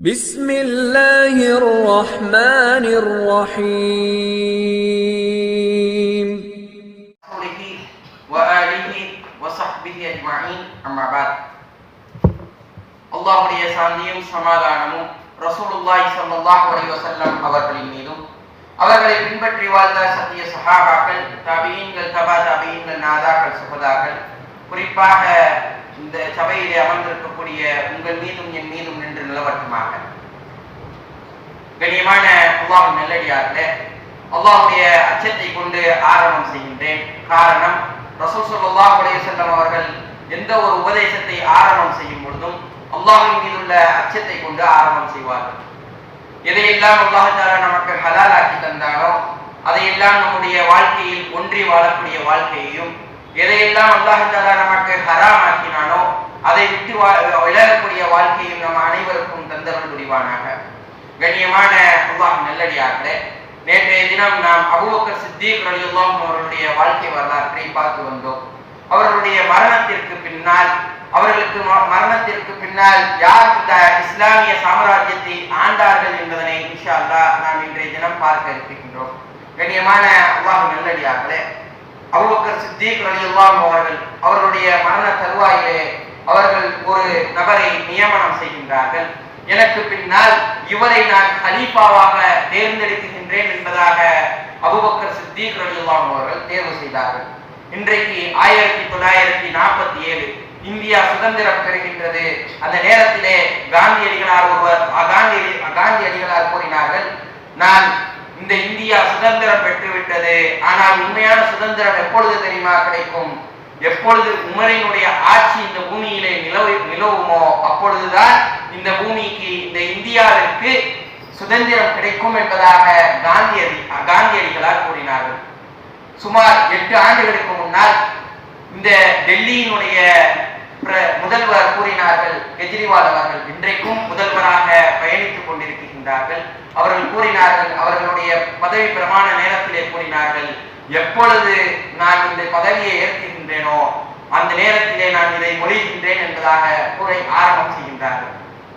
بسم الله الرحمن الرحيم وآله وصحبه أجمعين أما بعد அல்லாஹ்வுடைய சாந்தியும் சமாதானமும் ரசூலுல்லாஹி ஸல்லல்லாஹு அலைஹி வஸல்லம் அவர்களின் மீதும் அவர்களை பின்பற்றி வாழ்ந்த சத்திய சஹாபாக்கள் தாபீன்கள் தபா தாபீன்கள் நாதாக்கள் சுஹதாக்கள் குறிப்பாக இந்த சபையிலே அமர்ந்திருக்கக்கூடிய உங்கள் மீதும் என் மீதும் நின்று நிலவட்டுமாக. கண்ணியமான அல்லாஹ்வின் நல்லடியார்களே, அல்லாஹ்வுடைய அச்சத்தை கொண்டு ஆரம்பம் செய்கின்றேன். காரணம், ரசூல் ஸல்லல்லாஹு அலைஹி வஸல்லம் அவர்கள் எந்த ஒரு உபதேசத்தை ஆரம்பம் செய்யும் பொழுதும் அல்லாஹ்வின் மீதுள்ள அச்சத்தை கொண்டு ஆரம்பம் செய்வார்கள். எதையெல்லாம் அல்லாஹ் தஆலா நமக்கு ஹலாலாக்கி தந்தானோ அதையெல்லாம் நம்முடைய வாழ்க்கையில் ஒன்றி வாழக்கூடிய வாழ்க்கையையும், எதையெல்லாம் அல்லாஹ் தஆலா நமக்கு ஹராம் ஆக்கினானோ அதை விட்டு விலகக்கூடிய வாழ்க்கையும் நம் அனைவருக்கும் தந்தருள் புரிவானாக. கண்ணியமான அல்லாஹ் நல்லடியார்களே, நேற்றைய தினம் நாம் அபூபக்கர் சித்தீக் ரலியல்லாஹு அன்ஹு அவர்களுடைய வாழ்க்கை வரலாற்றை பார்த்து வந்தோம். அவர்களுடைய மரணத்திற்கு பின்னால் யார் இந்த இஸ்லாமிய சாம்ராஜ்யத்தை ஆண்டார்கள் என்பதனை இன்ஷா அல்லாஹ் நாம் இன்றைய தினம் பார்க்க இருக்கின்றோம். கண்ணியமான அல்லாஹ் நல்லடியார்களே, அபூபக்கர் சித்தீக் ரலியல்லாஹு அன்ஹு அவர்களுடைய மரண தருவாயிலே அவர்கள் ஒரு நபரை நியமனம் செய்கின்றார்கள். எனக்கு பின்னால் இவரை நான் கலீஃபாவாக தேர்ந்தெடுக்கின்றேன் என்பதாக அபூபக்கர் சித்தீக் ரலியல்லாஹு அன்ஹு அவர்கள் தேர்வு செய்தார்கள். இன்றைக்கு 1947 இந்தியா சுதந்திரம் பெறுகின்றது. அந்த நேரத்திலே காந்தியடிகளார் கூறினார்கள், நான் இந்த இந்தியா சுதந்திரம் பெற்றுவிட்டது, ஆனால் உண்மையான சுதந்திரம் எப்பொழுது தெரியுமா கிடைக்கும்? எப்பொழுது உமரினுடைய ஆட்சி இந்த பூமியிலே நிலவுமோ அப்பொழுதுதான் இந்த பூமிக்கு, இந்த இந்தியாவிற்கு சுதந்திரம் கிடைக்கும் என்பதாக காந்தியடிகளார் கூறினார்கள். சுமார் 8 ஆண்டுகளுக்கு முன்னால் இந்த டெல்லியினுடைய முதல்வர் கூறினார்கள், கெஜ்ரிவால் அவர்கள் இன்றைக்கும் முதல்வராக பயணித்துக் கொண்டிருக்கின்றார்கள். அவர்கள் கூறினார்கள், அவர்களுடைய பதவி பிரமாண நேரத்திலே கூறினார்கள், எப்பொழுது நான் இந்த பதவியை ஏற்கின்றேனோ அந்த நேரத்திலே நான் இதை மொழிகின்றேன் என்பதாக கூறி ஆரம்பம் செய்கின்றார்கள்.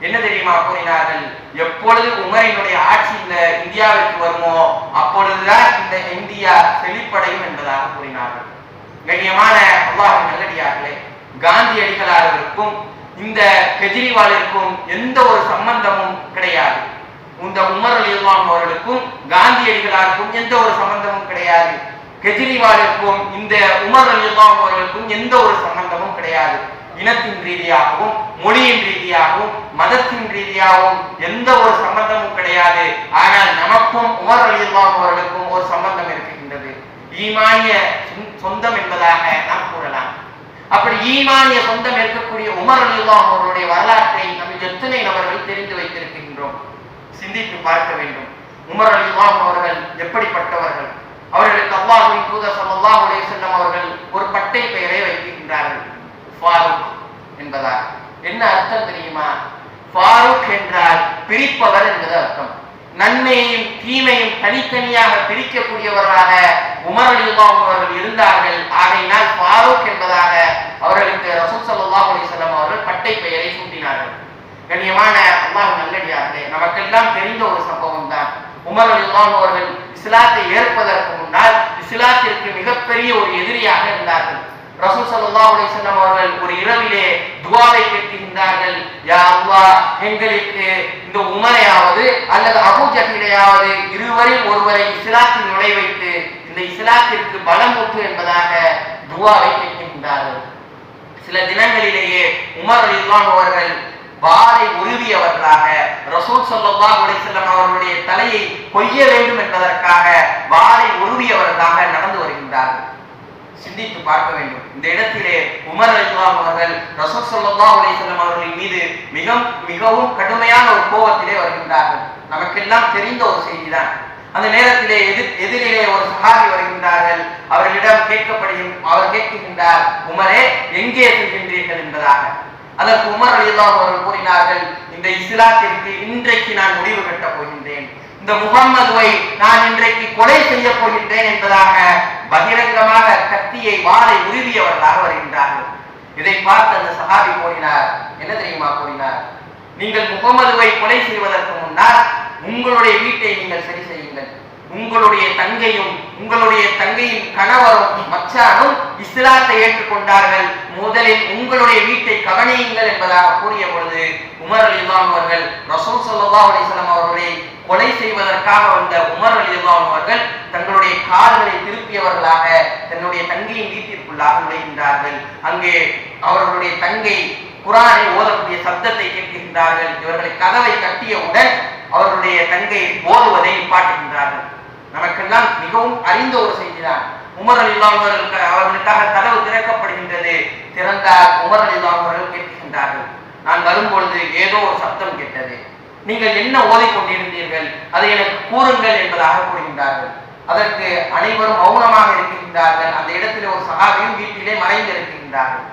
என்ன தெரியுமா கூறினார்கள்? எப்பொழுது உமரினுடைய ஆட்சி இந்த இந்தியாவிற்கு வருமோ அப்பொழுதுதான் இந்த இந்தியா செழிப்படையும் என்பதாக கூறினார்கள். கண்ணியமான அல்லாஹ்வின் நல்லடியார்களே, காந்தியடிகளாருக்கும் இந்த கெஜ்ரிவாலிற்கும் எந்த ஒரு சம்பந்தமும் கிடையாது. இந்த உமர் ரலியல்லாஹு அவர்களுக்கும் காந்தியடிகளாருக்கும் எந்த ஒரு சம்பந்தமும் கிடையாது. கெஜ்ரிவாலிற்கும் இந்த உமர் ரலியல்லாஹு அவர்களுக்கும் எந்த ஒரு சம்பந்தமும் கிடையாது. இனத்தின் ரீதியாகவும், மொழியின் ரீதியாகவும், மதத்தின் ரீதியாகவும் எந்த ஒரு சம்பந்தமும் கிடையாது. ஆனால் நமக்கும் உமர் ரலியல்லாஹு அவர்களுக்கும் ஒரு சம்பந்தம் இருக்கின்றது, ஈமானிய சொந்தம் என்பதாக நாம் கூறலாம். அப்படி ஈமானிய சொந்தம் இருக்கக்கூடிய உமர் ரலியல்லாஹு அவர்களுடைய வரலாற்றை நம்ம எத்தனை நபர்கள் தெரிந்து வைத்திருக்கின்றோம்? சிந்தித்து பார்க்க வேண்டும். உமர் ரலியல்லாஹு அவர்கள் எப்படிப்பட்டவர்கள்? அவர்களுக்கு அல்லாஹ்வின் தூதர் ஸல்லல்லாஹு அலைஹி வஸல்லம் அவர்கள் ஒரு பட்டை பெயரை வைக்கின்றார்கள், ஃபாரூக் என்பதாக. என்ன அர்த்தம் தெரியுமா? ஃபாரூக் என்றால் பிரிப்பவர் என்பது அர்த்தம். நன்மையையும் தீமையும் தனித்தனியாக பிரிக்கக்கூடியவராக உமர் ரலியல்லாஹு அவர்கள் இருந்தார்கள். ஆகையினால் ஃபாரூக் என்பதாக அவர்களுக்கு ரசூல் ஸல்லல்லாஹு அலைஹி வஸல்லம் அவர்கள் பட்டை பெயரை சூட்டினார்கள். கண்ணியமான அல்லாஹ் நல்லடியார்களே, நமக்கெல்லாம் தெரிந்த ஒரு சம்பவம் தான். உமர் ரலியல்லாஹு அவர்கள் இஸ்லாத்தை ஏற்பதற்கு முன்னால் இஸ்லாத்திற்கு மிகப்பெரிய ஒரு எதிரியாக இருந்தார்கள். ரசூல் ஸல்லல்லாஹு அலைஹி வஸல்லம் அவர்கள் ஒரு இரவிலே துஆவை கேட்கின்றார்கள், யா அல்லாஹ், எங்களுக்கு இந்த உமரையாவது அல்லது அபூ ஜஹலையாவது இருவரில் ஒருவரை இஸ்லாத்தில் நுழைவைத்து இந்த இஸ்லாத்திற்கு பலமூட்டு என்பதாக துஆவை கேட்கின்றார்கள். சில தினங்களிலேயே உமர் ரலியல்லாஹு அவர்கள் வாளை உருவியவர்களாக ரசூல் ஸல்லல்லாஹு அலைஹி வஸல்லம் அவர்களுடைய தலையை கொய்ய வேண்டும் என்பதற்காக வாளை உருவியவர்களாக நடந்து வருகின்றார்கள். சிந்தித்து பார்க்க வேண்டும். இந்த இடத்திலே உமர் ரலியல்லாஹு அவர்கள் ரசூல் ஸல்லல்லாஹு அலைஹி வஸல்லம் அவர்களின் மீது மிகவும் கடுமையான ஒரு கோபத்திலே வருகின்றார்கள். நமக்கெல்லாம் தெரிந்த ஒரு செய்திதான். அந்த நேரத்திலே எதிரிலே ஒரு சஹாபி வருகின்றார்கள். அவர்களிடம் அவர் கேட்கின்றார், உமரே, எங்கே செல்கின்றீர்கள் என்பதாக. அதற்கு உமர் ரலியல்லாஹு அவர்கள் கூறினார்கள், இந்த இஸ்லாத்திற்கு இன்றைக்கு நான் முடிவு கட்டப் போகின்றேன், இந்த முஹம்மதுவை நான் இன்றைக்கு கொலை செய்ய போகின்றேன் என்பதாக பகிரங்கமாக கத்தியை வாளை உருவியவர்களாக வருகின்றார்கள். இதை பார்த்து அந்த சஹாபி கூறினார், என்ன தெரியுமா கூறினார்? நீங்கள் முகமதுவை கொலை செய்வதற்கு முன்னால் உங்களுடைய வீட்டை நீங்கள் சரி செய்யுங்கள். உங்களுடைய தங்கையின் கணவரும் மச்சானும் இஸ்லாத்தை ஏற்றுக்கொண்டார்கள், முதலில் உங்களுடைய வீட்டை கவனியுங்கள் என்பதாக கூறிய பொழுது உமர் ரலியல்லாஹு அவர்கள் ரசூல் ஸல்லல்லாஹு அலைஹி வஸல்லம் அவர்களை கொலை செய்வதற்காக வந்த உமர் ரலியல்லாஹு அவர்கள் தங்களுடைய கால்களை திருப்பியவர்களாக தன்னுடைய தங்கையின் வீட்டிற்குள்ளாக நுழைகின்றார்கள். அங்கே அவர்களுடைய தங்கை குர்ஆனை ஓதக்கூடிய சப்தத்தை கேட்கின்றார்கள். இவர்களை கதவை தட்டியவுடன் அவர்களுடைய தங்கை ஓதுவதை நிப்பாட்டுகின்றார்கள். நமக்கெல்லாம் மிகவும் அறிந்த ஒரு செய்திதான். உமர் ரலியல்லாஹு அவர்களுக்காக கதவு திறக்கப்படுகின்றது. திறந்தால் உமர் ரலியல்லாஹு அவர்கள் கேட்கின்றார்கள், நான் வரும்பொழுது ஏதோ ஒரு சப்தம் கேட்டது, நீங்கள் என்ன ஓதிக்கொண்டிருந்தீர்கள், அதை எனக்கு கூறுங்கள் என்பதாக கூறுகின்றார்கள். அதற்கு அனைவரும் மௌனமாக இருக்கின்றார்கள். அந்த இடத்திலே ஒரு சஹாபியும் வீட்டிலே மறைந்திருக்கின்றார்கள்.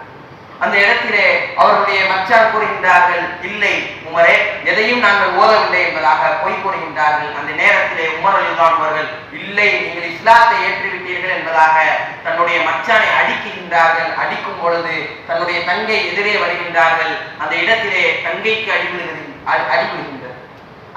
அந்த இடத்திலே அவர்களுடைய மச்சான் கூறுகின்றார்கள், இல்லை உமரே, எதையும் நாங்கள் ஓதவில்லை என்பதாக பொய் கூறுகின்றார்கள். அந்த நேரத்திலே உமர் ரலியல்லாஹு அவர்கள், இல்லை நீங்கள் இஸ்லாத்தை ஏற்றுவிட்டீர்கள் என்பதாக தன்னுடைய மச்சானை அடிக்கின்றார்கள். அடிக்கும் பொழுது தன்னுடைய தங்கை எதிரே வருகின்றார்கள். அந்த இடத்திலே தங்கைக்கு அடிபடுகின்றது.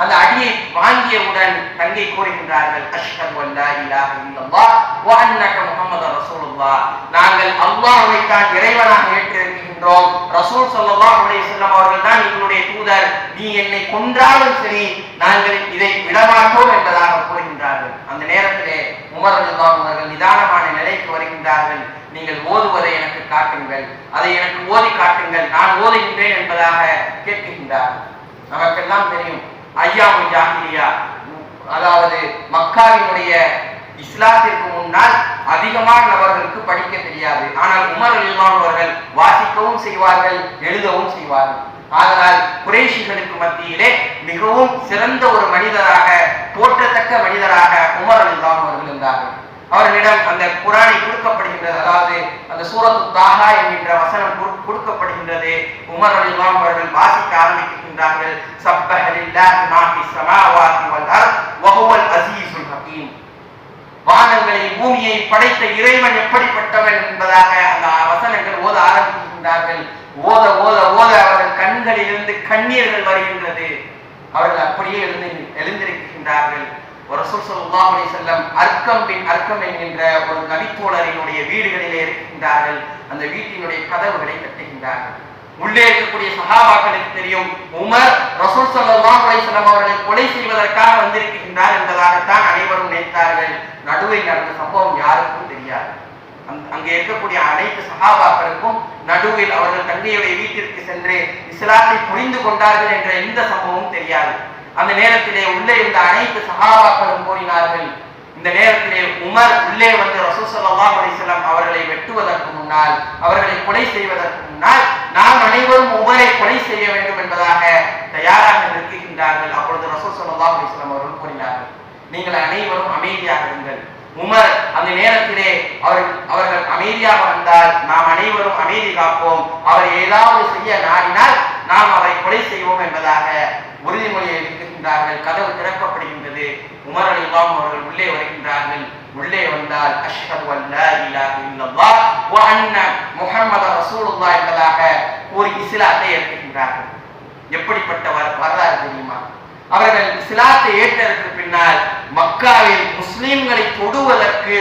அந்த அடியை வாங்கியவுடன் தங்கை கூறுகின்றார்கள், அஷ்ஹது அல்லா இலாஹ இல்லல்லாஹ் வ அன்னக முஹம்மது ரசூலுல்லாஹ், நாங்கள் அல்லாஹ்வை தான் இறைவனாக ஏற்றிருக்கின்றோம், ரசூல் ஸல்லல்லாஹு அலைஹி வஸல்லம் அவர்கள் தான் எங்களுடைய தூதர், நீ என்னை கொன்றாலும் சரி நாங்கள் இதை விடமாட்டோம் என்பதாக கூறுகின்றார்கள். அந்த நேரத்திலே உமர் ரலியல்லாஹு அவர்கள் நிதானமான நிலைக்கு வருகின்றார்கள். நீங்கள் ஓதுவதை எனக்கு காட்டுங்கள், அதை எனக்கு ஓதி காட்டுங்கள், நான் ஓதுகின்றேன் என்பதாக கேட்கின்றார்கள். நமக்கெல்லாம் தெரியும், ஐயாமுல் ஜாஹிலியா, அதாவது மக்காவினுடைய இஸ்லாத்திற்கு முன்னால் அதிகமான நபர்களுக்கு படிக்க தெரியாது. ஆனால் உமர் ரலியல்லாஹு அவர்கள் வாசிக்கவும் செய்வார்கள், எழுதவும் செய்வார்கள். ஆனால் குறைஷிகளுக்கு மத்தியிலே மிகவும் சிறந்த ஒரு மனிதராக, போற்றத்தக்க மனிதராக உமர் ரலியல்லாஹு அவர்கள் இருந்தார்கள். அவர்களிடம் அந்த குர்ஆனை கொடுக்கப்படுகின்றது, அதாவது அந்த சூரத்து தாஹா என்கின்ற வசனம் கொடுக்கப்படுகின்றது. உமர் ரலியல்லாஹு அவர்கள் வாசிக்க ஆரம்பிக்கின்றார்கள், சப்பஹ லில்லாஹி மா ஃபிஸ் ஸமாவாதி வல் அர்த் வ ஹுவல் அஸீஸுல் ஹகீம், வானங்களை பூமியை படைத்த இறைவன் எப்படிப்பட்டவன் என்பதாக அந்த வசனங்கள் ஓத ஆரம்பிக்கின்றார்கள். ஓத ஓத ஓத அவர்கள் கண்களிலிருந்து கண்ணீர்கள் வருகின்றது. அவர்கள் அப்படியே எழுந்திருக்கின்றார்கள். ரசூல் ஸல்லல்லாஹு அலைஹி வஸல்லம் அர்க்கம் பின் அர்க்கம் என்கின்ற ஒரு நபித்தோழரினுடைய வீடுகளிலே இருக்கின்றார்கள். அந்த வீட்டினுடைய கதவுகளை தட்டுகின்றார்கள். உள்ளே இருக்கக்கூடிய சஹாபாக்களுக்கு தெரியும், உமர் ரசூல் ஸல்லல்லாஹு அலைஹி வஸல்லம் அவர்களை கொலை செய்வதற்காக வந்திருக்கின்றார் என்பதாகத்தான் அனைவரும் நினைத்தார்கள். நடுவில் நடந்த சம்பவம் யாருக்கும் தெரியாது. அங்கே இருக்கக்கூடிய அனைத்து சஹாபாக்களுக்கும் நடுவில் அவர்கள் தங்கையுடைய வீட்டிற்கு சென்று இஸ்லாத்தை புரிந்து கொண்டார்கள் என்ற எந்த சம்பவமும் தெரியாது. அந்த நேரத்திலே உள்ளே இருந்த அனைத்து சஹாபாக்களும் கூறினார்கள், இந்த நேரத்திலே உமர் உள்ளே வந்து ரசூல் ஸல்லல்லாஹு அலைஹி வஸல்லம் அவர்களை வெட்டுவதற்கு முன்னால், அவர்களை கொலை செய்வதற்கு முன்னால் நாம் அனைவரும் உமரை கொலை செய்ய வேண்டும் என்பதாக தயாராக நிற்கின்றார்கள். அப்பொழுது ரசூல் ஸல்லல்லாஹு அலைஹி வஸல்லம் அவர்கள் கூறினார்கள், நீங்கள் அனைவரும் அமைதியாக இருங்கள். உமர் அந்த நேரத்திலே அவர்கள் அமைதியாக வந்தால் நாம் அனைவரும் அமைதி காப்போம், அவர் ஏதாவது செய்ய நாடினால் நாம் அவரை கொலை செய்வோம் என்பதாக உறுதிமொழியை எடுக்கின்றார்கள். கதவு திறக்கப்படுகின்றது. உமர் ரலியல்லாஹு அவர்கள் உள்ளே வருகின்றார்கள். உள்ளே வந்தால் அஷ்ஹது அல்லா இலாஹ இல்லல்லாஹ் வ அன்ன முஹம்மது ரசூலுல்லாஹ் என்பதாக ஒரு இஸ்லாத்தை ஏற்கின்றார்கள். எப்படிப்பட்ட வரலாறு தெரியுமா? அவர்கள் இஸ்லாத்தை ஏற்றதற்கு பின்னால் மக்காவில் முஸ்லிம்களை தொடுவதற்கு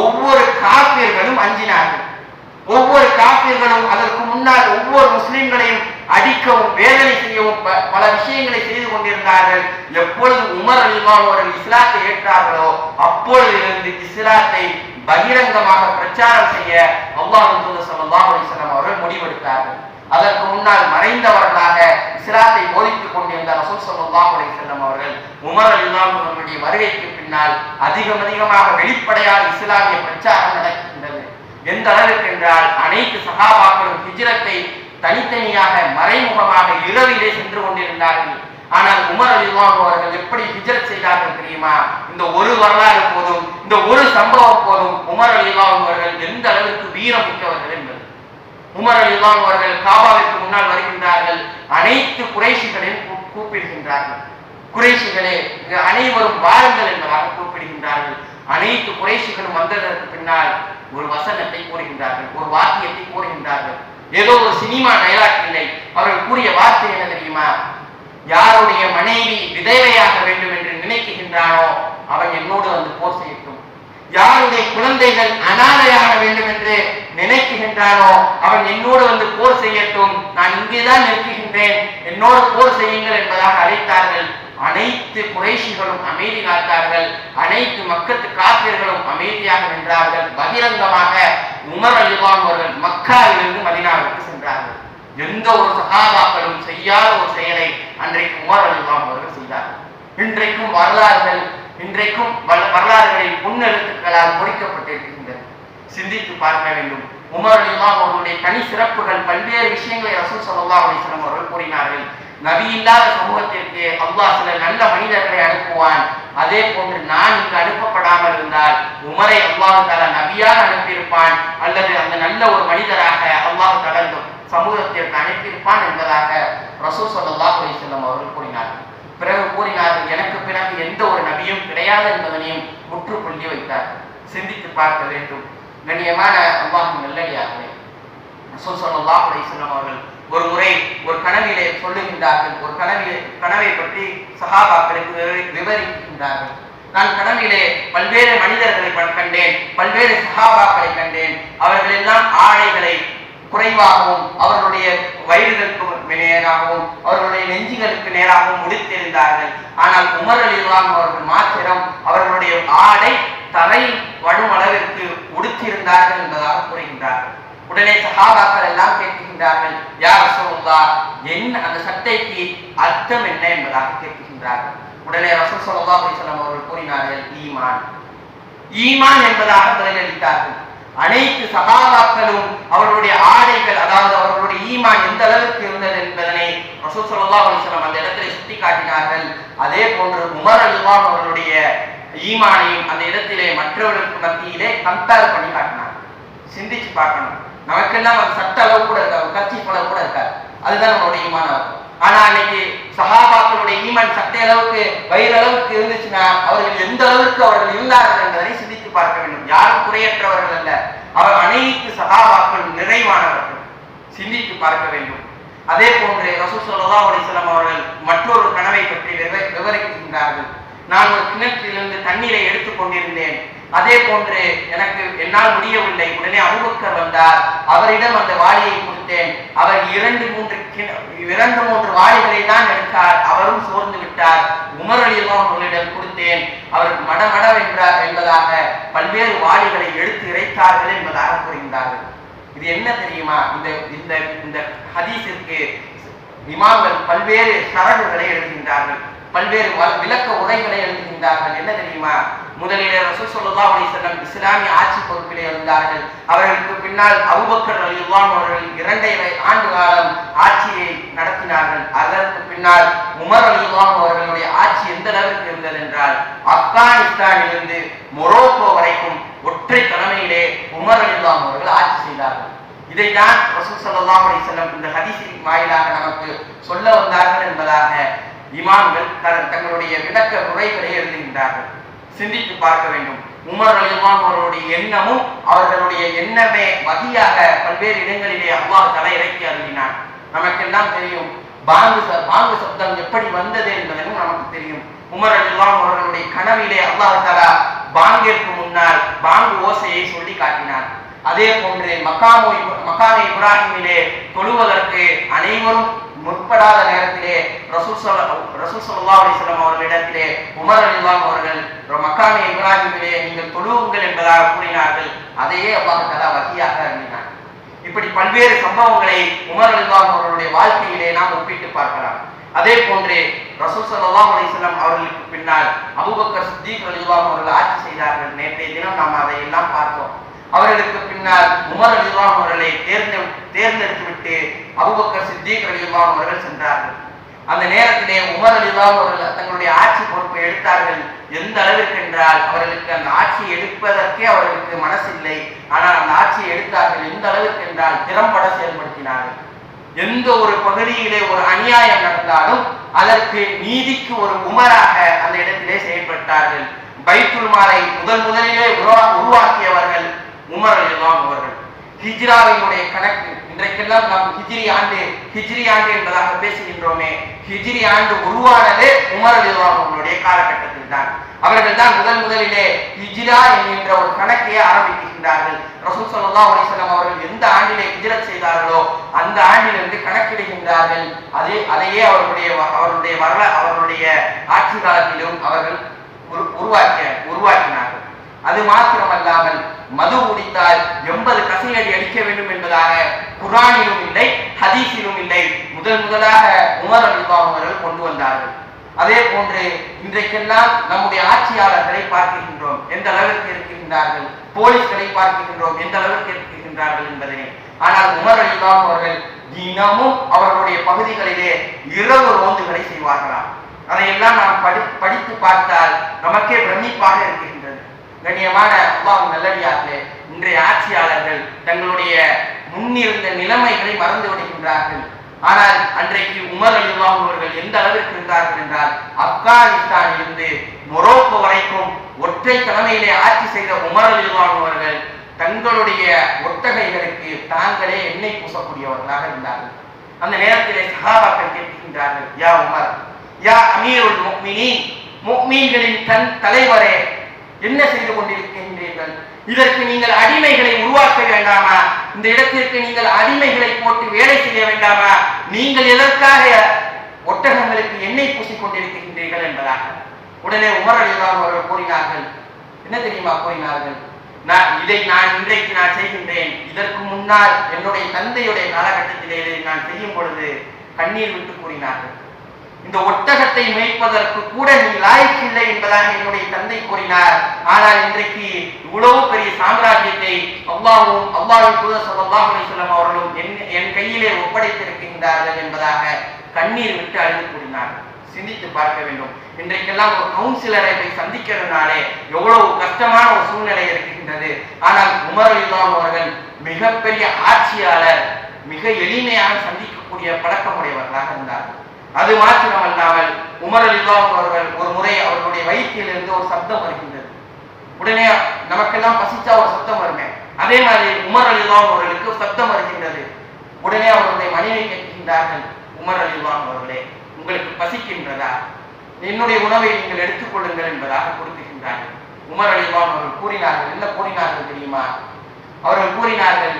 ஒவ்வொரு காபிர்களும் அஞ்சினார்கள். ஒவ்வொரு காபிர்களும் அதற்கு முன்னால் ஒவ்வொரு முஸ்லிம்களையும் அடிக்கவும் வேதனை செய்யவும் பல விஷயங்களை செய்து கொண்டிருந்தார்கள். எப்பொழுது உமர் ரலியல்லாஹு அவர்கள் இஸ்லாத்தை ஏற்றார்களோ அப்பொழுதிலிருந்து இஸ்லாத்தை பகிரங்கமாக பிரச்சாரம் செய்ய அல்லாஹ்வின் தூதர் ஸல்லல்லாஹு அலைஹி வஸல்லம் அவர்கள் முடிவெடுத்தார்கள். அதற்கு முன்னால் மறைந்தவர்களாக இஸ்லாத்தை போதித்துக் கொண்டிருந்த ரசூல் ஸல்லல்லாஹு அலைஹி வஸல்லம் அவர்கள் உமர் ரலியல்லாஹு அவர்களுடைய வருகைக்கு பின்னால் அதிகமாக வெளிப்படையான இஸ்லாமிய பிரச்சாரம் நடக்கின்றது. எந்த அளவிற்கு என்றால் அனைத்து சஹாபாக்களும் ஹிஜ்ரத்தை தனித்தனியாக மறைமுகமாக இரவிலே சென்று கொண்டிருந்தார்கள். ஆனால் உமர் ரலியல்லாஹு அவர்கள் எப்படி ஹிஜ்ரத் செய்தார்கள் தெரியுமா? இந்த ஒரு வரலாறு போதும், இந்த ஒரு சம்பவம் போதும் உமர் ரலியல்லாஹு அவர்கள் எந்த அளவுக்கு வீரம் மிக்கவர்கள் என்பது. உமர் ரலியல்லாஹு அவர்கள் காபாவிற்கு முன்னால் வருகின்றார்கள். அனைத்து குறைஷிகளையும் கூப்பிடுகின்றார்கள். குறைஷிகளே அனைவரும் வாருங்கள் என்பதாக கூப்பிடுகின்றார்கள். அனைத்து குறைஷிகளும் வந்ததற்கு பின்னால் ஒரு வசனத்தை கூறுகின்றார்கள், ஒரு வாக்கியத்தை கூறுகின்றார்கள். ஏதோ ஒரு சினிமா டயலாக் இல்லை. அவர்கள் கூறிய வார்த்தை என்ன தெரியுமா? யாருடைய மனைவி விதவையாக வேண்டும் என்று நினைக்கின்றானோ அவன் என்னோடு வந்து போர் செய்யட்டும். யாருடைய குழந்தைகள் அனாதையாக வேண்டும் என்று நினைக்கின்றானோ அவன் என்னோடு வந்து போர் செய்யட்டும். நான் இங்கேதான் நிற்கின்றேன், என்னோடு போர் செய்யுங்கள் என்பதாக அழைத்தார்கள். அனைத்து குறைஷிகளும் அமைதி காத்தார்கள். அனைத்து மக்கத்து காப்பியர்களும் அமைதியாக நின்றார்கள். பகிரங்கமாக உமர் ரலியல்லாஹு அன்ஹு அவர்கள் மக்காவிலிருந்து மதீனாவிற்கு சென்றார்கள். எந்த ஒரு சஹாபாக்களும் செய்யாத ஒரு செயலை அன்றைக்கு உமர் ரலியல்லாஹு அன்ஹு அவர்கள் செய்தார்கள். இன்றைக்கும் வரலாறுகளில் முன்னெழுத்துக்களால் பொறிக்கப்பட்டிருக்கின்றன. சிந்தித்து பார்க்க வேண்டும். உமர் ரலியல்லாஹு அன்ஹு அவர்களுடைய தனி சிறப்புகள், பல்வேறு விஷயங்களை ரசூல் ஸல்லல்லாஹு அலைஹி வஸல்லம் அவர்கள் கூறினார்கள். நபி இல்லாத சமூகத்திற்கு அல்லாஹ் சில நல்ல மனிதர்களை அனுப்புவான். அதே போன்று நான் இங்கு அனுப்பப்படாமல் இருந்தால் உமரை அல்லாஹ் தஆலா நபியாக அனுப்பியிருப்பான், அல்லது அந்த நல்ல ஒரு மனிதராக அல்லாஹ் தஆலா இந்த சமூகத்திற்கு அனுப்பியிருப்பான் என்பதாக ரசூல் ஸல்லல்லாஹு அலைஹி வஸல்லம் அவர்கள் கூறினார்கள். பிறகு கூறினார்கள், எனக்கு பிறகு எந்த ஒரு நபியும் கிடையாது என்பதனையும் முற்றுப்புள்ளி வைத்தார்கள். சிந்தித்து பார்க்க வேண்டும். கண்ணியமான அல்லாஹ்வின் நல்லடியார்களே, ரசூல் ஸல்லல்லாஹு அலைஹி வஸல்லம் அவர்கள் ஒரு முறை ஒரு கனவிலே சொல்லுகின்றார்கள். ஒரு கனவை பற்றி சஹாபாக்களுக்கு விவரிக்கின்றார்கள். நான் கனவிலே பல்வேறு மனிதர்களை கண்டேன், பல்வேறு சஹாபாக்களை கண்டேன். அவர்கள் எல்லாம் ஆடைகளை குறைவாகவும் அவர்களுடைய வயிறுகளுக்கு நேராகவும் அவர்களுடைய நெஞ்சுகளுக்கு நேராகவும் முடித்திருந்தார்கள். ஆனால் உமர் ரலியல்லாஹு அன்ஹு அவர்கள் மாத்திரம் அவர்களுடைய ஆடை தரையில் வடும் அளவிற்கு உடுத்தியிருந்தார்கள் என்பதாக கூறுகின்றார்கள். உடனே சஹாபாக்கள் எல்லாம் கேட்கின்றார்கள், யா ரசூலுல்லாஹ், என்ன அந்த சட்டைக்கு அர்த்தம் என்ன என்பதாக கேட்கின்றார்கள். உடனே ரசூல் ஸல்லல்லாஹு அலைஹி வஸல்லம் அவர்கள் கூறினார்கள், ஈமான். ஈமான் என்பதாக பதிலளித்தார்கள். அனைத்து சஹாபாக்களும் அவர்களுடைய ஆடைகள், அதாவது அவர்களுடைய ஈமான் எந்த அளவுக்கு இருந்தது என்பதனை ரசூல் ஸல்லல்லாஹு அலைஹி வஸல்லம் அந்த இடத்திலே சுட்டி காட்டினார்கள். அதே போன்று உமர் ரலியல்லாஹு அன்ஹு அவர்களுடைய ஈமானையும் அந்த இடத்திலே மற்றவர்களுக்கு மத்தியிலே கம்பேர் பண்ணி காட்டினார். சிந்திச்சு பார்க்கணும். நமக்கெல்லாம் அது சட்ட அளவு கூட இருக்காது, கட்சி அளவு கூட இருக்காது. அதுதான் நம்மளுடைய ஈமான் ஆகும். ஆனா அன்னைக்கு சஹாபாக்களுடைய ஈமான் சட்டை அளவுக்கு வயிறு அளவுக்கு இருந்துச்சுன்னா அவர்கள் எந்த அளவுக்கு அவர்கள் இருந்தார்கள் என்பதை சிந்தித்து பார்க்க வேண்டும். யாரும் குறையற்றவர்கள் அல்ல, அவர் அனைத்து சஹாபாக்கள் நிறைவானவர்கள். சிந்தித்து பார்க்க வேண்டும். அதே போன்று ரசூல் ஸல்லல்லாஹு அலைஹி வஸல்லம் அவர்கள் மற்றொரு கனவை பற்றி விவரிக்கின்றார்கள். நான் ஒரு கிணற்றிலிருந்து தண்ணீரை எடுத்துக் கொண்டிருந்தேன். அதே போன்று என்னால் முடியவில்லை. உடனே அபூபக்கர் வந்தார். அவரிடம் அந்த வாளியை கொடுத்தேன். அவர் இரண்டு மூன்று வாளிகளை தான் எடுத்தார். அவரும் சோர்ந்து விட்டார். உமர் ரலியல்லாஹு அன்ஹு அவர்களிடம் கொடுத்தேன். அவர் மடமட என்பதாக பல்வேறு வாளிகளை எடுத்து இறைத்தார்கள் என்பதாக கூறுகின்றார்கள். இது என்ன தெரியுமா? இந்த ஹதீஸிற்கு இமாம்கள் பல்வேறு ஷரஹுகளை எழுதுகின்றார்கள், பல்வேறு விளக்க உரைகளை எழுதுகின்றார்கள். என்ன தெரியுமா? முதலிலே ரசூல் ஸல்லல்லாஹு அலைஹி வஸல்லம் இஸ்லாமிய ஆட்சி பொறுப்பிலே இருந்தார்கள். அவர்களுக்கு பின்னால் அபூபக்கர் ரலியல்லாஹு அன்ஹு அவர்கள் 2 ஆண்டு காலம் ஆட்சியை நடத்தினார்கள். அதற்கு பின்னால் உமர் ரலியல்லாஹு அன்ஹு அவர்களுடைய ஆட்சி எந்த அளவுக்கு இருந்தது என்றால், ஆப்கானிஸ்தானிலிருந்து மொரோக்கோ வரைக்கும் ஒற்றை தலைமையிலே உமர் ரலியல்லாஹு அன்ஹு அவர்கள் ஆட்சி செய்தார்கள். இதைத்தான் ரசூல் ஸல்லல்லாஹு அலைஹி வஸல்லம் இந்த ஹதீஸின் வாயிலாக நமக்கு சொல்ல வந்தார்கள் என்பதாக இமாம்கள் தங்களுடைய விளக்க உரைகளை எழுதுகின்றார்கள். சிந்தித்து பார்க்க வேண்டும். உமர் ரலியல்லாஹு அன்ஹு அவர்களுடைய எண்ணமும் அவர்களுடைய எண்ணமே வகியாக பல்வேறு இடங்களிலே அல்லாஹ் தஆலா இறக்கி அருளினான். நமக்கெல்லாம் தெரியும் பாங்கு சப்தம் எப்படி வந்தது என்பதும் நமக்கு தெரியும். உமர் ரலியல்லாஹு அன்ஹு அவர்களுடைய கனவிலே அல்லாஹ் தஆலா பாங்கிற்கு முன்னால் பாங்கு ஓசையை சொல்லி காட்டினார். அதே போன்று மக்காமே இப்ராஹிமிலே தொழுவதற்கு அனைவரும் முற்படாத நேரத்திலே ரசூல் ஸல்லல்லாஹு அலைஹி வஸல்லம் அவர்களிடத்திலே உமர் ரலியல்லாஹு அன்ஹு அவர்கள் மக்காமே இப்ராஹிமிலே நீங்கள் தொழுவுங்கள் என்பதாக கூறினார்கள். அதையே அல்லாஹ் தஆலா வஹியாக அருளினார். இப்படி பல்வேறு சம்பவங்களை உமர் ரலியல்லாஹு அன்ஹு அவர்களுடைய வாழ்க்கையிலே நாம் ஒப்பிட்டு பார்க்கலாம். அதே போன்று ரசூல் ஸல்லல்லாஹு அலைஹி வஸல்லம் அவர்களுக்கு பின்னால் அபூபக்கர் சித்தீக் ரலியல்லாஹு அன்ஹு அவர்கள் ஆட்சி செய்தார்கள். நேற்றைய தினம் நாம் அதை எல்லாம் பார்த்தோம். அவர்களுக்கு பின்னால் உமர் ரலியல்லாஹு அன்ஹு அவர்களை தேர்ந்தெடுத்து விட்டு அபூபக்கர் சித்தீக் ரலியல்லாஹு அன்ஹு அவர்கள் சென்றார்கள். அந்த நேரத்திலே உமர் ரலியல்லாஹு அன்ஹு அவர்கள் தங்களுடைய ஆட்சி பொறுப்பை எடுத்தார்கள். எந்த அளவிற்கு என்றால் அவர்களுக்கு அந்த ஆட்சியை எடுப்பதற்கே அவர்களுக்கு மனசில்லை. ஆனால் அந்த ஆட்சியை எடுத்தார்கள். எந்த அளவிற்கு என்றால் திறம்பட செயல்படுத்தினார்கள். எந்த ஒரு பகுதியிலே ஒரு அநியாயம் நடந்தாலும் அதற்கு நீதிக்கு ஒரு உமராக அந்த இடத்திலே செயல்பட்டார்கள். பைத்துல் மாலை முதலிலே உருவாக்கியவர்கள் உமர் ரலியல்லாஹு அன்ஹு அவர்கள். ஹிஜ்ராவினுடைய கணக்கு. இன்றைக்கெல்லாம் நாம் ஹிஜ்ரி ஆண்டு என்பதாக பேசுகின்றோமே. ஹிஜ்ரி ஆண்டு உருவானதே உமர் ரலியல்லாஹு அன்ஹுடைய காலகட்டத்தில் தான். அவர்கள் தான் முதலிலே ஹிஜ்ரா என்கின்ற ஒரு கணக்கையே ஆரம்பிக்கின்றார்கள். ரசூல் ஸல்லல்லாஹு அலைஹி வஸல்லம் அவர்கள் எந்த ஆண்டிலே ஹிஜ்ரத் செய்தார்களோ அந்த ஆண்டிலிருந்து கணக்கிடுகின்றார்கள். அதையே அவருடைய ஆட்சி காலத்திலும் அவர்கள் உருவாக்கினார்கள். அது மாத்திரமல்லாமல் மது குடித்தால் 80 கசையடி அடிக்க வேண்டும் என்பதாக குர்ஆனிலும் இல்லை, ஹதீஸிலும் இல்லை. முதலாக உமர் ரலியல்லாஹு அவர்கள் கொண்டு வந்தார்கள். அதே போன்று இன்றைக்கெல்லாம் நம்முடைய ஆட்சியாளர்களை பார்க்கின்றோம், எந்த அளவிற்கு இருக்கின்றார்கள். போலீஸ்களை பார்க்கின்றோம், எந்த அளவிற்கு இருக்கின்றார்கள் என்பதனை. ஆனால் உமர் ரலியல்லாஹு அவர்கள் தினமும் அவர்களுடைய பகுதிகளிலே இரவு ரோந்துகளை செய்வார்களாம். அதையெல்லாம் நாம் படித்து பார்த்தால் நமக்கே பிரமிப்பாக இருக்கின்றது. கண்ணியமான அல்லாஹ் நல்லடியார்களே, இன்றைய ஆட்சியாளர்கள் தங்களுடைய முன்னிருந்த நிலைமைகளை மறந்து விடுகின்றார்கள். ஆனால் அன்றைக்கு உமர் ரலியல்லாஹு அவர்கள் எந்த அளவிற்கு இருந்தார்கள் என்றால், ஆப்கானிஸ்தானில் இருந்து மொரோக்கோ வரைக்கும் ஒற்றை தலைமையிலே ஆட்சி செய்த உமர் ரலியல்லாஹு அவர்கள் தங்களுடைய ஒட்டகைகளுக்கு தாங்களே எண்ணெய் பூசக்கூடியவர்களாக இருந்தார்கள். அந்த நேரத்திலே சஹாபாக்கள் கேட்கின்றார்கள், யா உமர், யா அமீருல் முஃமினீன், முஃமின்களின் தலைவரே, என்ன செய்து கொண்டிருக்கின்றீர்கள்? இதற்கு நீங்கள் அடிமைகளை உருவாக்க வேண்டாமா? இந்த இடத்திற்கு நீங்கள் அடிமைகளை போட்டு வேலை செய்ய வேண்டாமா? நீங்கள் எதற்காக ஒட்டகங்களுக்கு எண்ணெய் பூசிக் கொண்டிருக்கின்றீர்கள் என்பதாக. உடனே உமர் ரலியல்லாஹு அவர்கள் கூறினார்கள், என்ன தெரியுமா கூறினார்கள்? இன்றைக்கு நான் செய்கின்றேன். இதற்கு முன்னால் என்னுடைய தந்தையுடைய காலகட்டத்திலே நான் செய்யும் பொழுது கண்ணீர் விட்டு கூறினார்கள், இந்த ஒட்டகத்தை மேய்ப்பதற்கு கூட நீ லாய்க்கில்லை என்பதாக என்னுடைய தந்தை கூறினார். ஆனால் இன்றைக்கு இவ்வளவு பெரிய சாம்ராஜ்யத்தை அல்லாஹ்வின் தூதர் ஸல்லல்லாஹு அலைஹி வஸல்லம் அவர்களும் என் கையிலே ஒப்படைத்திருக்கின்றார்கள் என்பதாக கண்ணீர் விட்டு அழுது கூறினார். சிந்தித்து பார்க்க வேண்டும். இன்றைக்கெல்லாம் ஒரு கவுன்சிலரை போய் சந்திக்கிறதுனாலே எவ்வளவு கஷ்டமான ஒரு சூழ்நிலை இருக்கின்றது. ஆனால் உமர் ரலியல்லாஹு அவர்கள் மிகப்பெரிய ஆட்சியாளர், மிக எளிமையாக சந்திக்கக்கூடிய பழக்கமுடையவர்களாக இருந்தார்கள். அது மாத்திரமல்லாமல் உமர் ரலியல்லாஹு அவர்கள் ஒரு முறை அவர்களுடைய வயிற்றிலிருந்து ஒரு சப்தம் வருகின்றது. உடனே நமக்கெல்லாம் பசிச்சா ஒரு சத்தம் வருமே, அதே மாதிரி உமர் ரலியல்லாஹு அவர்களுக்கு சத்தம் வருகின்றது. உடனே அவர்களுடைய மனைவி கேட்கின்றார்கள், உமர் ரலியல்லாஹு அவர்களே, உங்களுக்கு பசிக்கின்றதா? என்னுடைய உணவை நீங்கள் எடுத்துக்கொள்ளுங்கள் என்பதாக கொடுக்கின்றார்கள். உமர் ரலியல்லாஹு அவர்கள் கூறினார்கள், என்ன கூறினார்கள் தெரியுமா? அவர்கள் கூறினார்கள்,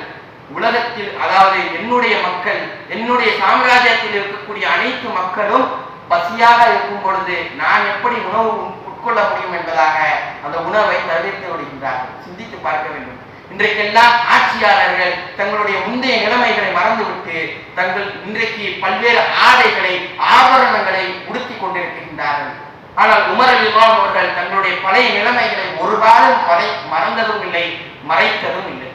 உலகத்தில், அதாவது என்னுடைய மக்கள், என்னுடைய சாம்ராஜ்யத்தில் இருக்கக்கூடிய அனைத்து மக்களும் பசியாக இருக்கும் பொழுது நான் எப்படி உணவு உட்கொள்ள முடியும் என்பதாக அந்த உணவை தவிர்த்து விடுகின்றார்கள். சிந்தித்து பார்க்க வேண்டும். இன்றைக்கெல்லாம் ஆட்சியாளர்கள் தங்களுடைய முந்தைய நிலைமைகளை மறந்துவிட்டு இன்றைக்கு பல்வேறு ஆடைகளை, ஆபரணங்களை உடுத்தி கொண்டிருக்கின்றார்கள். ஆனால் உமர் ரலியல்லாஹு அவர்கள் தங்களுடைய பழைய நிலைமைகளை ஒரு காலம் மறந்ததும் இல்லை, மறைத்ததும் இல்லை.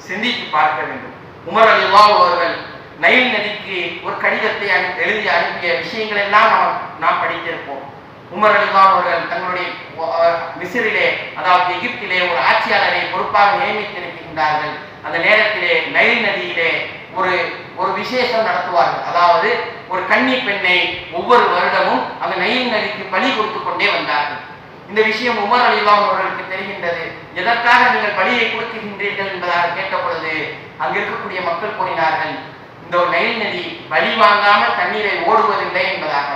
சிந்தித்து பார்க்க வேண்டும். உமர் ரலியல்லாஹு அவர்கள் நைல் நதிக்கு ஒரு கடிதத்தை எழுதி அனுப்பிய விஷயங்கள் எல்லாம் நாம் படித்திருப்போம். உமர் ரலியல்லாஹு அவர்கள் தங்களுடைய மிஸ்ரிலே, அதாவது எகிப்திலே ஒரு ஆட்சியாளரை பொறுப்பாக நியமித்திருக்கின்றார்கள். அந்த நேரத்திலே நைல் நதியிலே ஒரு விசேஷம் நடத்துவார்கள். அதாவது ஒரு கன்னி பெண்ணை ஒவ்வொரு வருடமும் அந்த நைல் நதிக்கு பலி கொடுத்து கொண்டே வந்தார்கள். இந்த விஷயம் உமர் ரலியல்லாஹு அவர்களுக்கு தெரிகின்றது. எதற்காக நீங்கள் பலியை கொடுக்கின்றீர்கள் என்பதாக கேட்ட பொழுது அங்கு இருக்கக்கூடிய மக்கள் கூறினார்கள், இந்த நைல் நதி பலி வாங்காமல் தண்ணீரை ஓடுவதில்லை என்பதாக.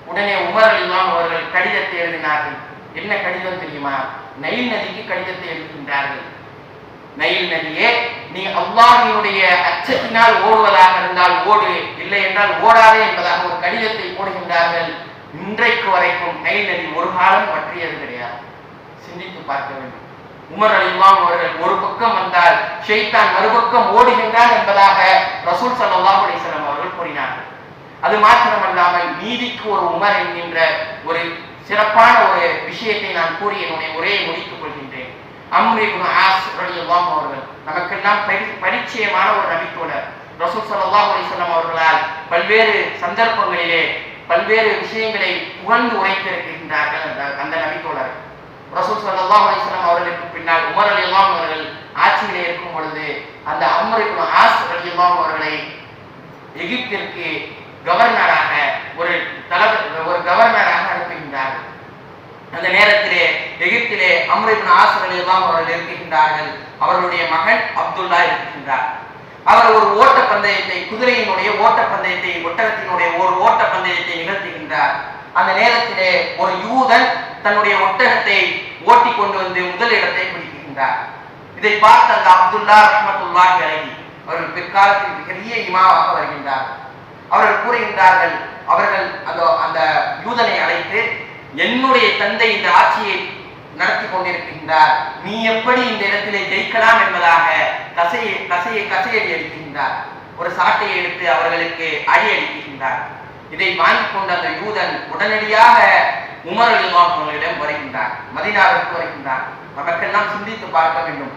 உடனே உமர் ரலியல்லாஹு அவர்கள் கடிதத்தை எழுதினார்கள். என்ன கடிதம் தெரியுமா? நைல் நதிக்கு கடிதத்தை எழுதுகின்றார்கள். நைல் நதியே, நீ அல்லாஹ்வினுடைய அச்சத்தினால் ஓடுவதாக இருந்தால் ஓடு, இல்லை என்றால் ஓடாதே என்பதாக ஒரு கடிதத்தை போடுகின்றார்கள். இன்றைக்கு வரைக்கும் நைல் நதி ஒரு காலம் வற்றியது கிடையாது. சிந்தித்து பார்க்க வேண்டும். உமர் ரலியல்லாஹு அவர்கள் ஒரு பக்கம் வந்தால் ஷைத்தான் மறுபக்கம் ஓடுகின்றான் என்பதாக ரசூல் ஸல்லல்லாஹு அலைஹி வஸல்லம் அவர்கள் கூறினார்கள். அது மாத்திரமல்லாமல் நீதிக்கு ஒரு உமர் என்கின்ற ஒரு சிறப்பான ஒரு விஷயத்தை நான் கூறி என்னுடைய உரையை முடித்துக் கொள்கின்றேன். அம்ர் இப்னு ஆஸ் ரலியல்லாஹு அவர்கள் நமக்கெல்லாம் பரிச்சயமான ஒரு நபித்தோழர். ரசூல் ஸல்லல்லாஹு அலைஹி வஸல்லம் அவர்களால் பல்வேறு சந்தர்ப்பங்களிலே பல்வேறு விஷயங்களை புகழ்ந்து உரைத்திருக்கின்றார்கள் அந்த நபித்தோழர். ரசூல் ஸல்லல்லாஹு அலைஹி வஸல்லம் அவர்களுக்கு பின்னால் உமர் ரலியல்லாஹு அவர்கள் ஆட்சியிலே இருக்கும் பொழுது அந்த அம்ர் இப்னு ஆஸ் ரலியல்லாஹு அவர்களை எகிப்திற்கு கவர்னராக ஒரு கவர்னராக அனுப்புகின்றார்கள். அந்த நேரத்திலே எகிப்திலே அம்ர் இப்னு ஆஸ் ரலியல்லாஹு அவர்கள் இருக்கின்றார்கள். அவர்களுடைய மகன் அப்துல்லா இருக்கின்றார். அவர் ஒரு ஓட்ட பந்தயத்தை, குதிரையினுடைய ஓட்ட பந்தயத்தை, ஒட்டகத்தினுடைய ஒரு ஓட்ட பந்தயத்தை நிகழ்த்துகின்றார். அந்த நேரத்திலே ஒரு யூதன் தன்னுடைய ஒட்டகத்தை ஓட்டி கொண்டு வந்து முதல் இடத்தை பிடிக்கின்றார். இதை பார்த்த அந்த அப்துல்லா ரஹ்மத்துல்லாஹி அலைஹி அவர்கள் பிற்காலத்தில் பெரிய இமாமாக வருகின்றார். அவர்கள் கூறுகின்றார்கள், அவர்கள் அந்த யூதனை அழைத்து, என்னுடைய தந்தை இந்த ஆட்சியை நடத்தி கொண்டிருக்கின்றார், நீ எப்படி இந்த இடத்திலே ஜெயிக்கலாம் என்பதாக கசையடி அடிக்கின்றார். ஒரு சாட்டையை எடுத்து அவர்களுக்கு அடி அடிக்கின்றார். இதை வாங்கிக் கொண்ட அந்த யூதன் உடனடியாக உமர் ரலியல்லாஹு அவர்களிடம் வருகின்றார், மதீனாவிற்கு வருகின்றார். நமக்கெல்லாம் சிந்தித்து பார்க்க வேண்டும்.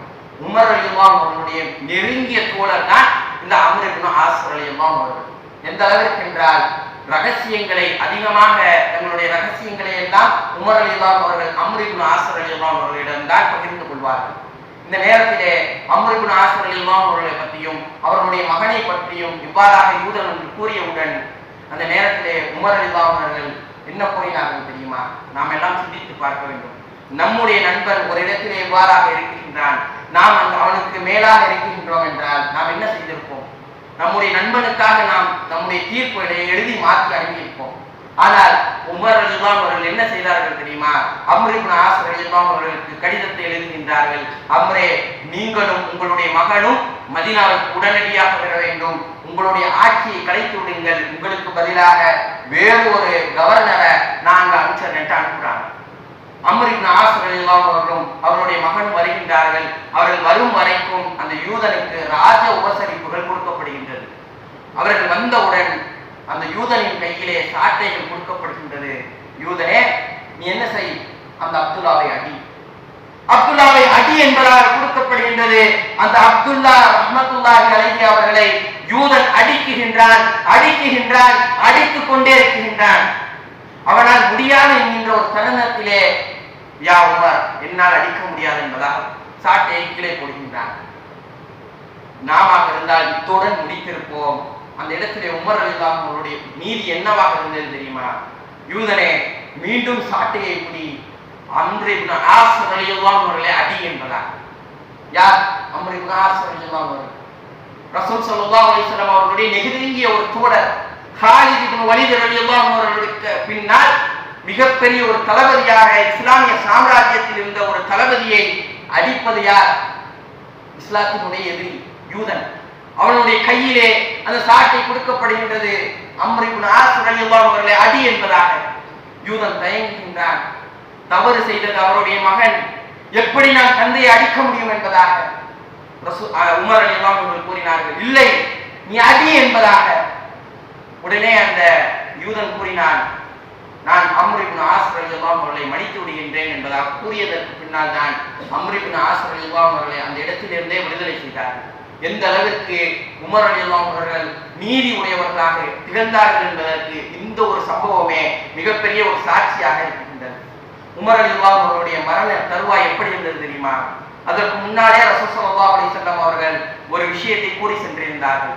உமர் ரலியல்லாஹு அவர்களுடைய நெருங்கிய தோழர் தான் இந்த அம்ர் இப்னு ஆஸ் ரலியல்லாஹு அவர்கள். எந்த அளவிற்கு என்றால், ரகசியங்களை அதிகமாக, தங்களுடைய ரகசியங்களை எல்லாம் உமர் ரலியல்லாஹு அவர்கள் அம்ர் இப்னு ஆஸ் ரலியல்லாஹு அவர்களிடம் தான் பகிர்ந்து கொள்வார்கள். இந்த நேரத்திலே அம்ர் இப்னு ஆஸ் ரலியல்லாஹு அவர்களை பற்றியும் அவர்களுடைய மகனை பற்றியும் இவ்வாறாக யூதன் கூறியவுடன் அந்த நேரத்திலே உமர் ரலியல்லாஹு அவர்கள் என்ன கூறினார்கள் தெரியுமா? நாம் எல்லாம் சிந்தித்து பார்க்க வேண்டும். நம்முடைய நண்பர் ஒரு இடத்திலே இவ்வாறாக இருக்கின்றான், நாம் அவனுக்கு மேலாக இருக்கின்றோம் என்றால் நாம் என்ன செய்திருப்போம்? நம்முடைய நண்பனுக்காக நாம் நம்முடைய தீர்ப்புகளை எழுதி மாற்றி அனுப்பியிருப்போம். ஆனால் உமர் ரலியல்லாஹு அவர்கள் என்ன செய்தார்கள் தெரியுமா? அம்ர் இப்னு ஆஸ் ரலியல்லாஹு அவர்களுக்கு கடிதத்தை எழுதுகின்றார்கள். அம்ரே, நீங்களும் உங்களுடைய மகனும் மதீனாவுக்கு உடனடியாக வர வேண்டும், உங்களுடைய ஆட்சியை கலைத்து விடுங்கள், உங்களுக்கு பதிலாக வேறு ஒரு கவர்னரை நாங்கள் அமைச்சர் என்று அனுப்புகிறாங்க. அம்ர் இப்னு ஆஸ் ரலியல்லாஹு அவர்களும் அவருடைய மகன் வருகின்றார்கள். அவர்கள் வரும் வரைக்கும் அந்த யூதனுக்கு ராஜ உபசரிப்புகள் கொடுக்கப்படுகின்றது. அவர்கள் வந்தவுடன் அந்த யூதனின் கையிலே சாட்டைகள் கொடுக்கப்படுகின்றது. யூதனே, நீ என்ன செய், அந்த அப்துல்லாவை அடி. அப்துல்லாவை அடி என்பதாக கொடுக்கப்படுகின்றது. அந்த அப்துல்லா ரஹ்மத்துல்லாஹி அலைஹி அவர்களை யூதன் அடிக்குகின்றான், அடித்துக் கொண்டே இருக்கின்றான். அவனால் முடியாது என்கின்ற ஒரு தருணத்திலே, யா உமர், என்னால் அடிக்க முடியாது என்பதாக சாட்டையை கீழே போடுகின்றான். நாம இருந்தால் இத்துடன் முடித்திருப்போம். அந்த இடத்திலே உமர் ரலியல்லாஹு அவருடைய நீதி என்னவாக இருந்தது தெரியுமா? யூதனே, மீண்டும் சாட்டையை பிடி, அம்ர் இப்னு ஆஸ் ரலியல்லாஹு அவர்களை அடி என்பதாக. யார்? அம்ர் இப்னு ஆஸ் ரலியல்லாஹு அவர்கள் ரசூல் ஸல்லல்லாஹு அலைஹி வஸல்லம் அவர்களுடைய நெருங்கிய ஒரு தோழர். காலித் இப்னு வலீத் ரலியல்லாஹு அவர்களுக்கு பின்னால் மிகப்பெரிய ஒரு தளபதியாக இஸ்லாமிய சாம்ராஜ்யத்தில் இருந்த ஒரு தளபதியை அடிப்பது யார்? இஸ்லாத்தினுடைய எதிரி யூதன். அவனுடைய கையிலே அந்த சாட்டை கொடுக்கப்படுகின்றது. அம்ர் இப்னு ஆஸ் ரலியல்லாஹு அவர்களை அடி என்பதாக. யூதன் தயங்குகின்றான். தவறு செய்தது அவருடைய மகன், எப்படி நான் தந்தையை அடிக்க முடியும் என்பதாக உமர் ரலியல்லாஹு அவர்கள் கூறினார்கள், இல்லை, நீ அடி என்பதாக. உடனே அந்த யூதன் கூறினான், நான் அம்ர் இப்னு ஆஸ் ரலியல்லாஹு அவர்களை மன்னித்து விடுகின்றேன் என்பதாக கூறியதற்கு பின்னால் தான் அம்ர் இப்னு ஆஸ் ரலியல்லாஹு அவர்களை அந்த இடத்திலிருந்தே விடுதலை செய்தார்கள். எந்த அளவிற்கு உமர் ரலியல்லாஹு அவர்கள் நீதி உடையவர்களாக திகழ்ந்தார்கள் என்பதற்கு இந்த ஒரு சம்பவமே மிகப்பெரிய ஒரு சாட்சியாக இருக்கின்றது. உமர் ரலியல்லாஹு அவர்களுடைய மரண தருவாய் எப்படி இருந்தது தெரியுமா? அதற்கு முன்னாலே ரசூல் ஸல்லல்லாஹு அலைஹி வஸல்லம் அவர்கள் ஒரு விஷயத்தை கூறி சென்றிருந்தார்கள்.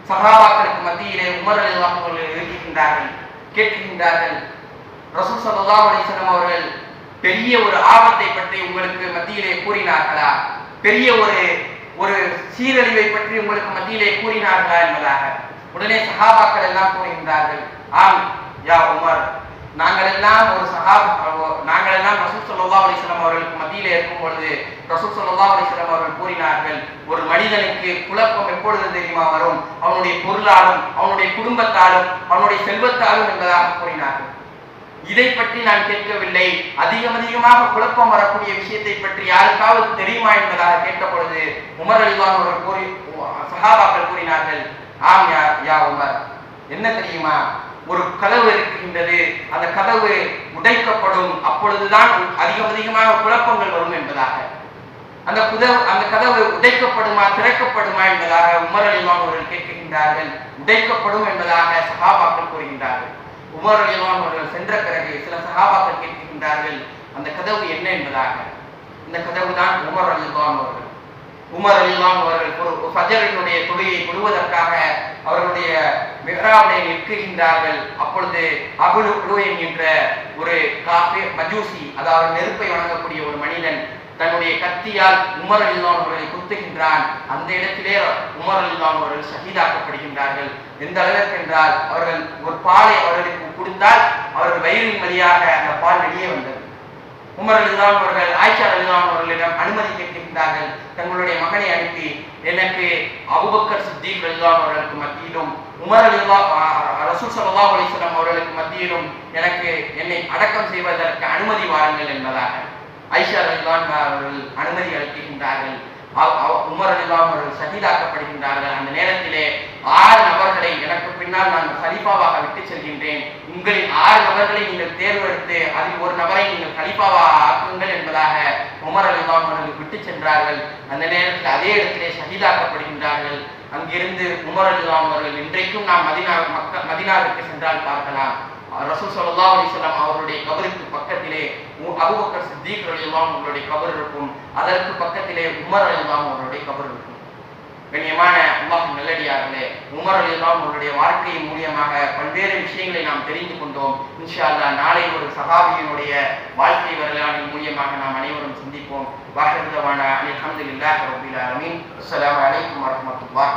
சஹாபாக்களுக்கு மத்தியிலே உமர் ரலியல்லாஹு அவர்கள் இருக்கின்றார்கள், கேட்கின்றார்கள், ரசூல் ஸல்லல்லாஹு அலைஹி வஸல்லம் அவர்கள் பெரிய ஒரு ஆபத்தை பற்றி உங்களுக்கு மத்தியிலே கூறினார்களா? பெரிய ஒரு சீரழிவை பற்றி உங்களுக்கு மத்தியிலே கூறினார்களா என்பதாக. உடனே சஹாபாக்கள் எல்லாம் கூறுகின்றார்கள், ஆம் யா உமர், நாங்கள் எல்லாம் ரசூல் ஸல்லல்லாஹு அலைஹி வஸல்லம் அவர்களுக்கு மத்தியிலே இருக்கும் பொழுது ரசூல் ஸல்லல்லாஹு அலைஹி வஸல்லம் அவர்கள் கூறினார்கள், ஒரு மனிதனுக்கு குழப்பம் எப்பொழுது தெரியுமா வரும்? அவனுடைய பொருளாலும் அவனுடைய குடும்பத்தாலும் அவனுடைய செல்வத்தாலும் என்பதாக கூறினார்கள். இதை பற்றி நான் கேட்கவில்லை, அதிகமாக குழப்பம் வரக்கூடிய விஷயத்தை பற்றி யாருக்காவது தெரியுமா என்பதாக கேட்ட பொழுது உமர் ரலியல்லாஹு அவர்கள் சஹாபாக்கள் கூறினார்கள், ஆம் யா உமர், என்ன தெரியுமா, ஒரு கதவு இருக்கின்றது, அந்த கதவு உடைக்கப்படும், அப்பொழுதுதான் அதிகமாக குழப்பங்கள் வரும் என்பதாக. அந்த கதவு உடைக்கப்படுமா திறக்கப்படுமா என்பதாக உமர் ரலியல்லாஹு அவர்கள் கேட்கின்றார்கள். உடைக்கப்படும் என்பதாக சஹாபாக்கள் கூறுகின்றார்கள். உமர் ரலியல்லாஹு அவர்கள் சென்ற பிறகு சில சஹாபாக்கள் கேட்கின்றார்கள், அந்த கதவு என்ன என்பதாக. இந்த கதவு தான் உமர் ரலியல்லாஹு அவர்கள். உமர் ரலியல்லாஹு அவர்கள் ஃபஜ்ரினுடைய தொழுகையை தொழுவதற்காக அவர்களுடைய மிஹ்ராபிலே நிற்கின்றார்கள். அப்பொழுது அபுல் உலுவைன் என்ற ஒரு காஃபிர் மஜூசி, அதாவது நெருப்பை வணங்கக்கூடிய ஒரு மனிதன் தன்னுடைய கத்தியால் உமர் ரலியல்லாஹு அவர்களை குத்துகின்றான். அந்த இடத்திலே உமர் ரலியல்லாஹு அவர்கள் ஷஹீதாக்கப்படுகின்றார்கள். எந்த அளவிற்கு என்றால் அவர்கள் ஒரு பாலை அவர்களுக்கு கொடுத்தால் அவர்கள் வயிறின் வழியாக அந்த பால் வெளியே வந்தது. உமர் ரலியல்லாஹு அவர்கள் ஆயிஷா ரலியல்லாஹு அவர்களிடம் அனுமதி கேட்கின்றார்கள். தங்களுடைய மகனை அனுப்பி எனக்கு அபூபக்கர் சித்திக் ரலியல்லாஹு அவர்களுக்கு மத்தியிலும் உமர் ரசூல் ஸல்லல்லாஹு அலைஹி வஸல்லம் அவர்களுக்கு மத்தியிலும் எனக்கு என்னை அடக்கம் செய்வதற்கு அனுமதி வாருங்கள் என்பதாக ஆயிஷா ரலியல்லாஹு அவர்கள் அனுமதி அளிக்கின்றார்கள். உமர் ரலியல்லாஹு அவர்கள் ஷஹீதாக்கப்படுகின்றார்கள். அந்த நேரத்திலே 6 நபர்களை எனக்கு பின்னால் நான் கலீஃபாவாக விட்டு செல்கின்றேன். உங்களின் 6 நபர்களை நீங்கள் தேர்வெடுத்து அதில் ஒரு நபரை நீங்கள் கலீஃபாவாக ஆக்குங்கள் என்பதாக உமர் ரலியல்லாஹு அவர்கள் விட்டு சென்றார்கள். அந்த நேரத்தில் அதே இடத்திலே ஷஹீதாக்கப்படுகின்றார்கள். அங்கிருந்து உமர் ரலியல்லாஹு அவர்கள் இன்றைக்கும் நாம் மதீனாவிற்கு சென்றால் பார்க்கலாம். ரசூல் ஸல்லல்லாஹு அலைஹி வஸல்லம் அவருடைய கபருக்கு பக்கத்திலே அபூபக்கர் சித்திக் ரலியல்லாஹு அவருடைய கபர் இருக்கும். அதற்கு பக்கத்திலே உமர் ரலியல்லாஹு அவருடைய கபர் இருக்கும். கண்ணியமான அல்லாஹ்வின் நல்லடியார்களே, உமர் ரலியல்லாஹு அவருடைய வாழ்க்கையின் மூலமாக பல்வேறு விஷயங்களை நாம் தெரிந்து கொண்டோம். இன்ஷா அல்லாஹ் நாளை ஒரு சஹாபியினுடைய வாழ்க்கை வரலாற்றின் மூலமாக நாம் அனைவரும் சிந்திப்போம். வாஹிரு தவானா அல்ஹம்துலில்லாஹி ரப்பில் ஆலமீன். அஸ்ஸலாமு அலைக்கும் வரஹ்மத்துல்லாஹி